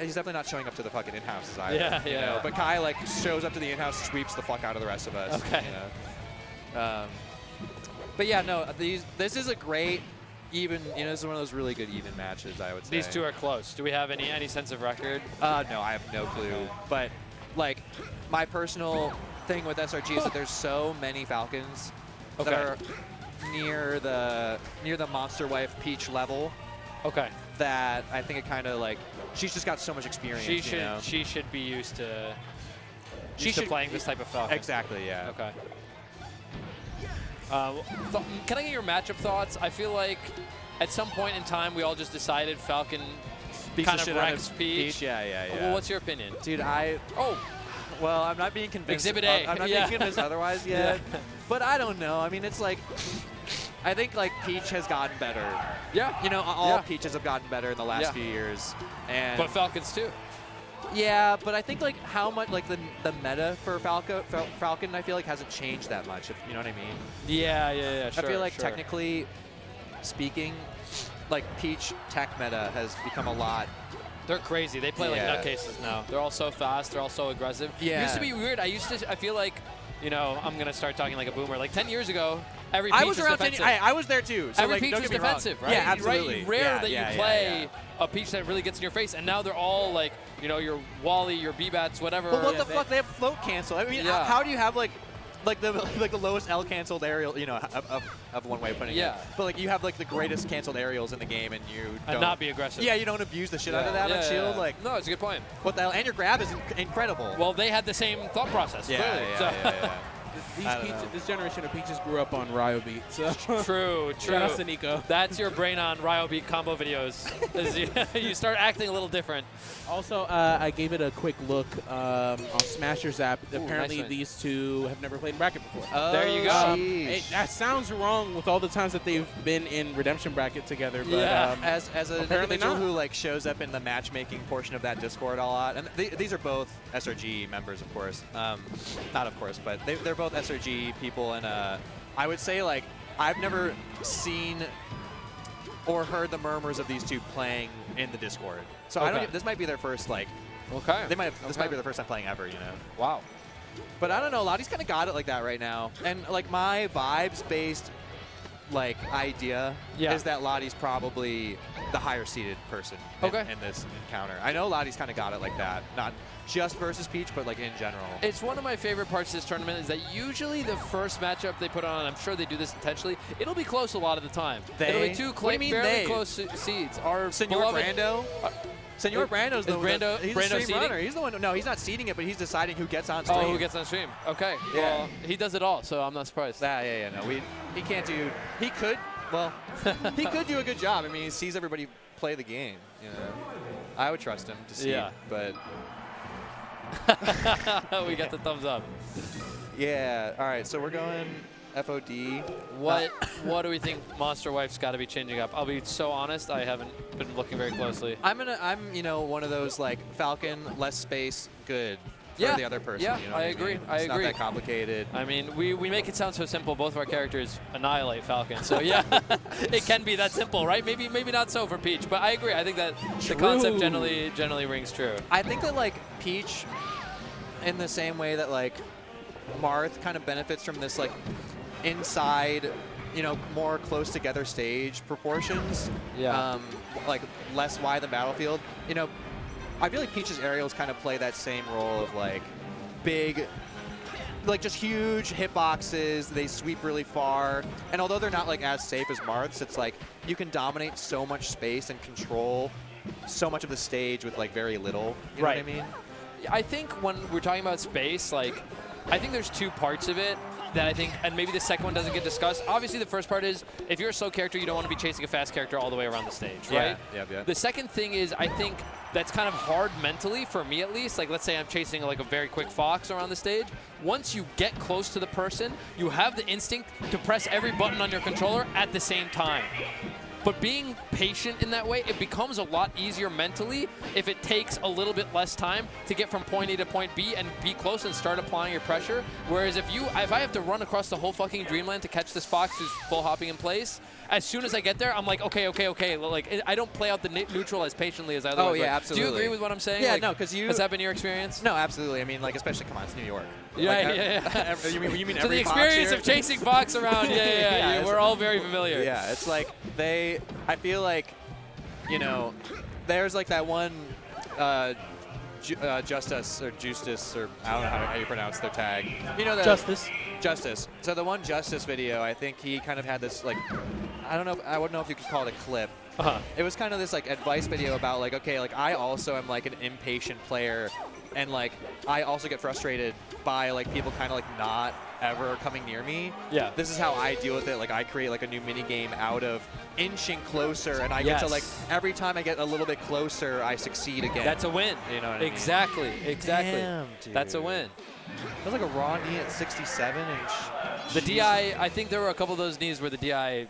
he's definitely not showing up to the fucking in-houses either. Yeah, you know? But Kai like shows up to the in-house, sweeps the fuck out of the rest of us. Okay. You know? But yeah, no, this is a great even. You know, this is one of those really good even matches, I would say. These two are close. Do we have any sense of record? No, I have no clue. But like, my personal thing with SRG is that there's so many Falcons that are near the Monster Wife Peach level. Okay. That I think it kind of like she's just got so much experience. She should be used to playing this type of Falcon. Exactly. Yeah. Okay. Can I get your matchup thoughts? I feel like at some point in time we all just decided Falcon kind of wrecks Peach. Yeah. Well, what's your opinion, dude? Well, I'm not being convinced. Exhibit A. I'm not being convinced otherwise yet. But I don't know. I mean, it's like I think like Peach has gotten better. Yeah. You know, all Peaches have gotten better in the last few years. But Falcons too. Yeah, but I think like how much like the meta for Falcon I feel like hasn't changed that much. If you know what I mean? Yeah. Sure, I feel like technically speaking, like Peach tech meta has become a lot. They're crazy. They play like nutcases now. They're all so fast. They're all so aggressive. Yeah. It used to be weird. I feel like, you know, I'm gonna start talking like a boomer. Like 10 years ago, every Peach was defensive. I was there too. So every like, Peach was defensive, right? Yeah, absolutely. Right? Rare that you play a Peach that really gets in your face, and now they're all like, you know, your Wally, your B-Bats, whatever. But what the fuck? They have float cancel. I mean, how do you have like the lowest L canceled aerial, you know, of one way of putting it. But like you have like the greatest canceled aerials in the game, and you don't not be aggressive. Yeah, you don't abuse the shit out of that on shield. Like no, it's a good point. What the hell? And your grab is incredible. Well, they had the same thought process. Clearly. This generation of Peaches grew up on Ryo Beat. So. True. Shout out to Nico. That's your brain on Ryo Beat combo videos. You start acting a little different. Also, I gave it a quick look on Smasher's app. Apparently, these two have never played bracket before. Oh, there you go. That sounds wrong with all the times that they've been in Redemption bracket together. But, as an individual who like shows up in the matchmaking portion of that Discord a lot, and these are both SRG members, of course. Not of course, but they're both SRG people, and I would say like I've never seen or heard the murmurs of these two playing in the Discord. So I don't. This might be their first like. Okay. This might be their first time playing ever. You know. Wow. But I don't know. Lati's kind of got it like that right now, and like my vibes-based like idea is that Lati's probably the higher seeded person in this encounter. I know Lati's kind of got it like that, not just versus Peach, but like in general. It's one of my favorite parts of this tournament is that usually the first matchup they put on, I'm sure they do this intentionally, it'll be close a lot of the time. It'll be two fairly close seeds. Our Senor Brando? Senor Brando's the he's the stream runner. He's the one. No, he's not seeding it, but he's deciding who gets on stream. Oh, who gets on stream? Okay. Yeah. Well, he does it all, so I'm not surprised. Yeah. No, he can't do. He could. Well, he could do a good job. I mean, he sees everybody play the game. You know, I would trust him to see. Yeah. But we got the thumbs up. Yeah. All right. So we're going FOD. What do we think Monster Wife's got to be changing up? I'll be so honest, I haven't been looking very closely. I'm you know, one of those like Falcon, less space, good for the other person. Yeah, you know I agree. It's not that complicated. I mean, we make it sound so simple. Both of our characters annihilate Falcon. So yeah, it can be that simple, right? Maybe not so for Peach, but I agree. I think that the concept generally rings true. I think that like Peach, in the same way that like Marth kind of benefits from this like inside, you know, more close together stage proportions. Yeah. Like less wide than Battlefield. You know, I feel like Peach's aerials kind of play that same role of like big, like just huge hitboxes. They sweep really far. And although they're not like as safe as Marth's, it's like you can dominate so much space and control so much of the stage with like very little. You know what I mean? I think when we're talking about space, like, I think there's two parts of it that I think, and maybe the second one doesn't get discussed. Obviously, the first part is, if you're a slow character, you don't want to be chasing a fast character all the way around the stage, right? Yeah. The second thing is, I think that's kind of hard mentally, for me at least. Like, let's say I'm chasing like a very quick fox around the stage. Once you get close to the person, you have the instinct to press every button on your controller at the same time. But being patient in that way, it becomes a lot easier mentally if it takes a little bit less time to get from point A to point B and be close and start applying your pressure. Whereas if I have to run across the whole fucking Dreamland to catch this fox who's full hopping in place, as soon as I get there, I'm like, okay. Like, I don't play out the neutral as patiently as I otherwise Oh, yeah, would. absolutely. Do you agree with what I'm saying? Yeah, like, no, because you... Has that been your experience? No, absolutely. I mean, like, especially, come on, it's New York. Yeah, like, yeah. You mean So every the Fox experience here? of chasing Fox around, Yeah, we're all very familiar. Yeah, it's like I feel like, you know, there's like that one Justice, or I don't know how you pronounce their tag. You know, Justice. So the one Justice video, I think he kind of had this, like, I wouldn't know if you could call it a clip. It was kind of this, like, advice video about, like, okay, like, I also am, like, an impatient player, and, like, I also get frustrated by, like, people kind of, like, not ever coming near me. Yeah. This is how I deal with it. Like, I create, like, a new mini game out of inching closer, and I get to, like, every time I get a little bit closer, I succeed again. That's a win. You know what I mean? Exactly. Damn, dude. That's a win. That was like a raw knee at 67 inch. The DI, I think there were a couple of those knees where the DI